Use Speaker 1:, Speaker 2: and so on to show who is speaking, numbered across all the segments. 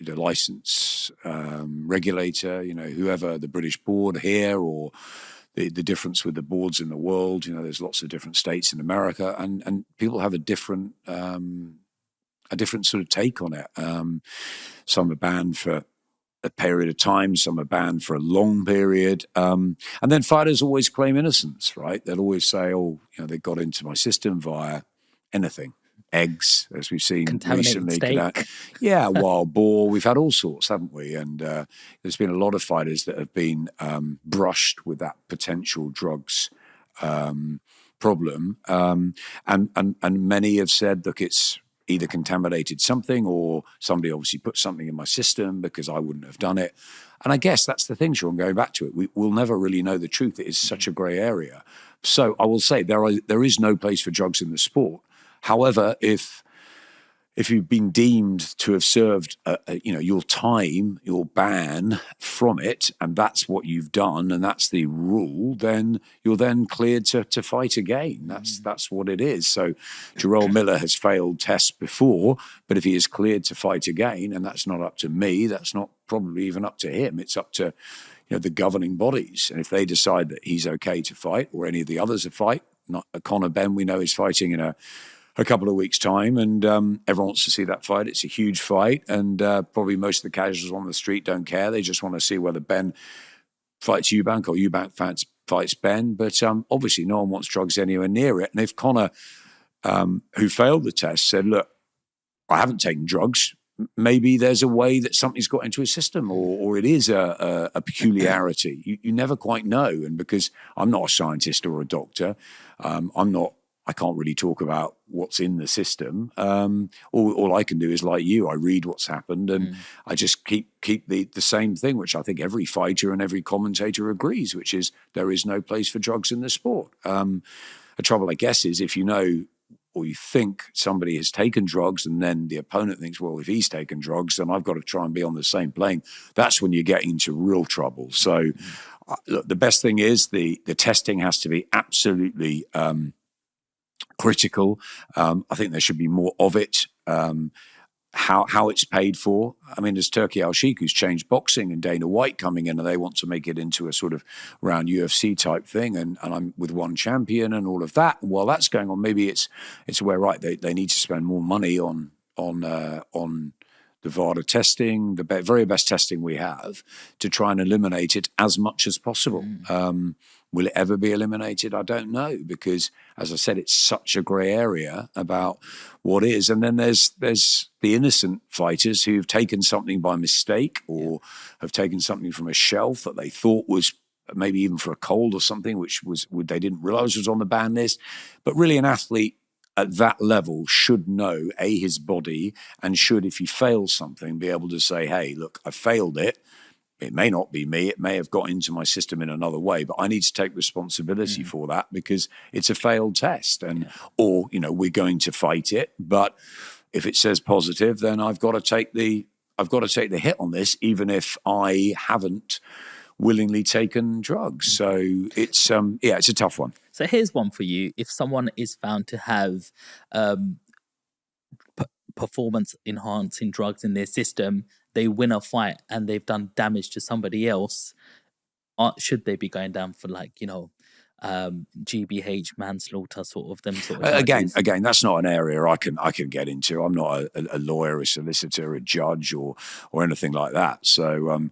Speaker 1: the license regulator, whoever, the British board here, or the difference with the boards in the world. There's lots of different states in America, and people have a different sort of take on it. Some are banned for a period of time, some are banned for a long period. And then fighters always claim innocence, right? They'll always say, they got into my system via anything. Eggs, as we've seen recently. Wild boar. We've had all sorts, haven't we? And there's been a lot of fighters that have been brushed with that potential drugs problem. And many have said, look, it's either contaminated something, or somebody obviously put something in my system because I wouldn't have done it. And I guess that's the thing, Sean, going back to it. We'll never really know the truth. It is such a grey area. So I will say there is no place for drugs in the sport. However, if you've been deemed to have served, your time, your ban from it, and that's what you've done, and that's the rule, then you're then cleared to fight again. That's what it is. So, Jarrell Miller has failed tests before, but if he is cleared to fight again, and that's not up to me, that's not probably even up to him. It's up to the governing bodies, and if they decide that he's okay to fight, or any of the others to fight, not Conor Benn, we know is fighting in a couple of weeks' time, and everyone wants to see that fight. It's a huge fight, and probably most of the casuals on the street don't care. They just want to see whether Ben fights Eubank or Eubank fights Ben. But obviously no one wants drugs anywhere near it. And if Conor, who failed the test, said, look, I haven't taken drugs, maybe there's a way that something's got into his system, or it is a peculiarity. You never quite know. And because I'm not a scientist or a doctor, I can't really talk about what's in the system. All I can do is, like you, I read what's happened, and I just keep the same thing, which I think every fighter and every commentator agrees, which is there is no place for drugs in the sport. The trouble, I guess, is if you know or you think somebody has taken drugs, and then the opponent thinks, well, if he's taken drugs, then I've got to try and be on the same plane. That's when you get into real trouble. So look, the best thing is the testing has to be absolutely critical. I think there should be more of it. How it's paid for. I mean, there's Turki Al-Sheikh, who's changed boxing, and Dana White coming in, and they want to make it into a sort of round UFC type thing. And I'm with one champion and all of that. And while that's going on, maybe it's where, right, they need to spend more money on the VADA testing, the very best testing we have, to try and eliminate it as much as possible. Will it ever be eliminated? I don't know, because, as I said, it's such a grey area about what is. And then there's the innocent fighters who've taken something by mistake, or have taken something from a shelf that they thought was maybe even for a cold or something, which they didn't realise was on the ban list. But really, an athlete at that level should know, his body, and should, if he fails something, be able to say, hey, look, I failed it. It may not be me. It may have got into my system in another way, but I need to take responsibility for that, because it's a failed test. Or, we're going to fight it, but if it says positive, then I've got to take the hit on this, even if I haven't willingly taken drugs. So it's it's a tough one.
Speaker 2: So here's one for you. If someone is found to have performance enhancing drugs in their system, they win a fight and they've done damage to somebody else, should they be going down for GBH, manslaughter, sort of them sort of
Speaker 1: again, that's not an area I can get into. I'm not a lawyer, a solicitor, a judge, or anything like that. So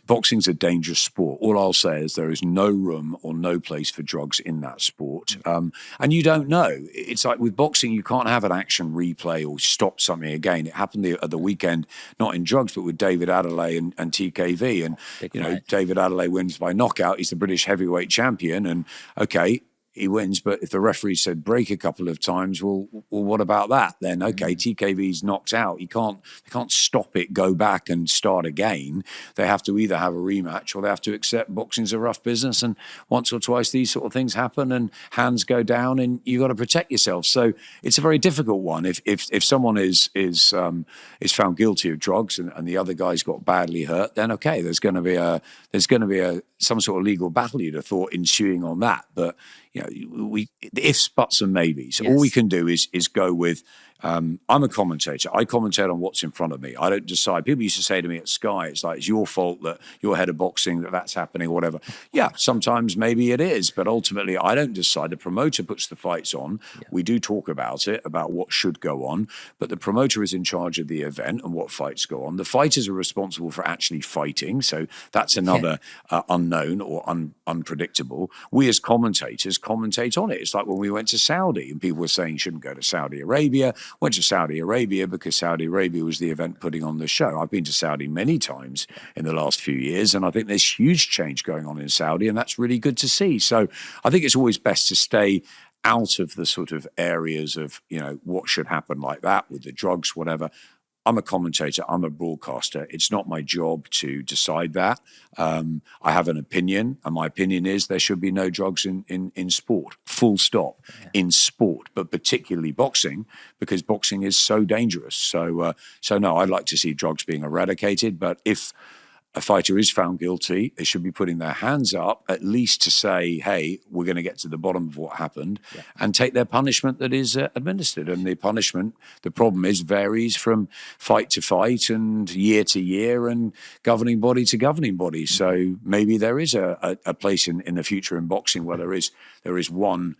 Speaker 1: boxing's a dangerous sport. All I'll say is there is no room or no place for drugs in that sport. And you don't know. It's like with boxing, you can't have an action replay or stop something again. It happened at the weekend, not in drugs, but with David Adelaide and TKV. And David Adelaide wins by knockout. He's the British heavyweight champion, and okay, he wins, but if the referee said break a couple of times, well, what about that? Then okay, TKV's knocked out. They can't stop it, go back and start again. They have to either have a rematch, or they have to accept boxing's a rough business, and once or twice these sort of things happen and hands go down, and you got to protect yourself. So it's a very difficult one. If someone is found guilty of drugs and the other guy's got badly hurt, then okay, there's going to be some sort of legal battle, you'd have thought, ensuing on that. But ifs, buts, and maybes. Yes. All we can do is go with, I'm a commentator. I commentate on what's in front of me. I don't decide. People used to say to me at Sky, it's like, it's your fault that you're head of boxing, that's happening or whatever. Yeah, sometimes maybe it is, but ultimately I don't decide. The promoter puts the fights on. We do talk about it, about what should go on, but the promoter is in charge of the event and what fights go on. The fighters are responsible for actually fighting, so that's another unknown or unpredictable. We as commentators commentate on it. It's like when we went to Saudi and people were saying you shouldn't go to Saudi Arabia. Went to Saudi Arabia because Saudi Arabia was the event putting on the show. I've been to Saudi many times in the last few years, and I think there's huge change going on in Saudi, and that's really good to see. So I think it's always best to stay out of the sort of areas of, what should happen like that with the drugs, whatever. I'm a commentator, I'm a broadcaster. It's not my job to decide that. I have an opinion, and my opinion is there should be no drugs in sport, full stop, in sport, but particularly boxing, because boxing is so dangerous. So no, I'd like to see drugs being eradicated, but if a fighter is found guilty, they should be putting their hands up at least to say, hey, we're going to get to the bottom of what happened and take their punishment that is administered. And the punishment, the problem is, varies from fight to fight and year to year and governing body to governing body. So maybe there is a place in the future in boxing where there is one,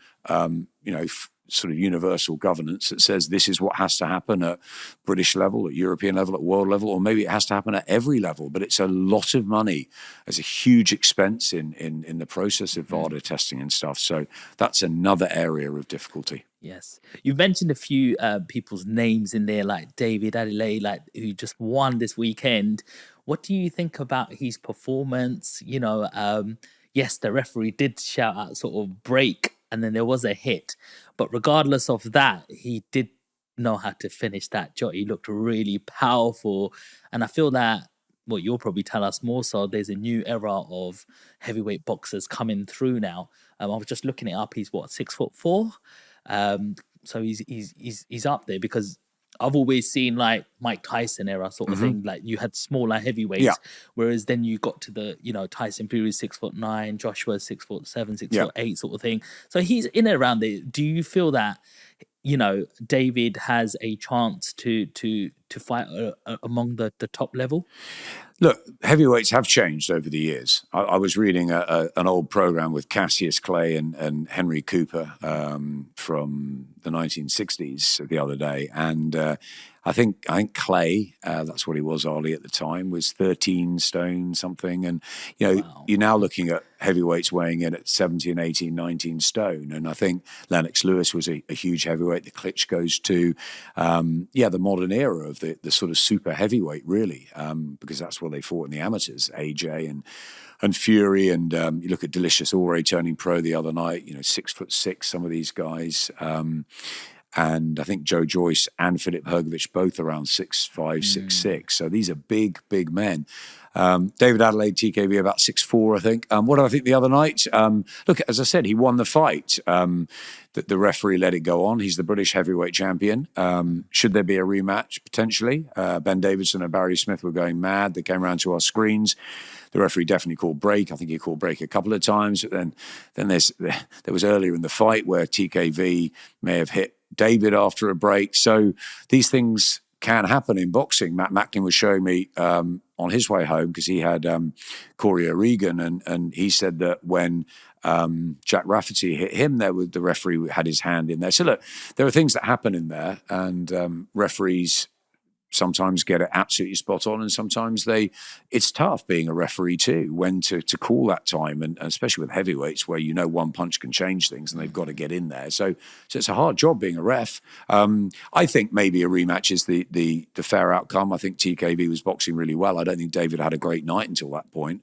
Speaker 1: sort of universal governance that says this is what has to happen at British level, at European level, at world level, or maybe it has to happen at every level. But it's a lot of money. There's a huge expense in the process of VADA testing and stuff. So that's another area of difficulty.
Speaker 2: Yes. You've mentioned a few people's names in there, like David Adelaide, who just won this weekend. What do you think about his performance? Yes, the referee did shout out sort of break, and then there was a hit. But regardless of that, he did know how to finish that shot. He looked really powerful. And I feel that, well, you'll probably tell us more so, there's a new era of heavyweight boxers coming through now. I was just looking it up. He's 6'4"? So he's up there, because I've always seen like Mike Tyson era sort of thing. Like you had smaller heavyweights, whereas then you got to the, Tyson Fury 6'9", Joshua 6'7", 6'8" sort of thing. So he's in and around there. Do you feel that, David has a chance to fight among the top level?
Speaker 1: Look, heavyweights have changed over the years. I was reading an old program with Cassius Clay and Henry Cooper from the 1960s the other day, and I think Clay, that's what he was, Ollie, at the time, was 13 stone something, and you're now looking at heavyweights weighing in at 17, 18, 19 stone, and I think Lennox Lewis was a huge heavyweight. The Klitschko's too, the modern era of the sort of super heavyweight, really, because that's what they fought in the amateurs, AJ and Fury, and you look at Delicious Ore turning pro the other night, 6'6", some of these guys, and I think Joe Joyce and Filip Hrgović both around 6'5", 6'6". So these are big men. David Adelaide, TKV, about 6'4", I think. What did I think the other night? Look, as I said, he won the fight. The referee let it go on. He's the British heavyweight champion. Should there be a rematch? Potentially. Ben Davison and Barry Smith were going mad. They came around to our screens. The referee definitely called break. I think he called break a couple of times. But then there was earlier in the fight where TKV may have hit David after a break. So these things can happen in boxing. Matt Macklin was showing me on his way home, because he had Corey O'Regan, and he said that when Jack Rafferty hit him, the referee had his hand in there. So look, there are things that happen in there, and referees sometimes get it absolutely spot on, and sometimes it's tough being a referee too, when to call that time, and especially with heavyweights where one punch can change things and they've got to get in there. So it's a hard job being a ref. I think maybe a rematch is the fair outcome. I think TKV was boxing really well. I don't think David had a great night until that point.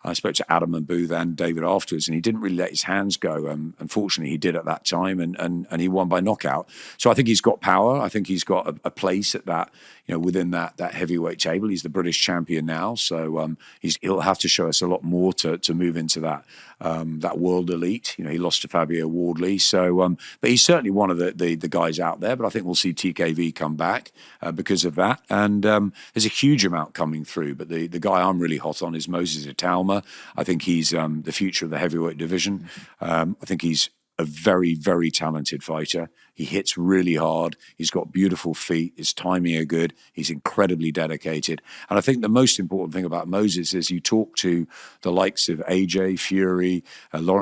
Speaker 1: I spoke to Adam and Booth and David afterwards, and he didn't really let his hands go. Unfortunately, he did at that time, and he won by knockout. So I think he's got power. I think he's got a place at that, within that heavyweight table. He's the British champion now, so he'll have to show us a lot more to move into that world elite. He lost to Fabio Wardley, so but he's certainly one of the guys out there. But I think we'll see TKV come back because of that, and there's a huge amount coming through. But the guy I'm really hot on is Moses Italma. I think he's the future of the heavyweight division. I think he's a very, very talented fighter. He hits really hard. He's got beautiful feet. His timing are good. He's incredibly dedicated. And I think the most important thing about Moses is you talk to the likes of AJ, Fury, Lawrence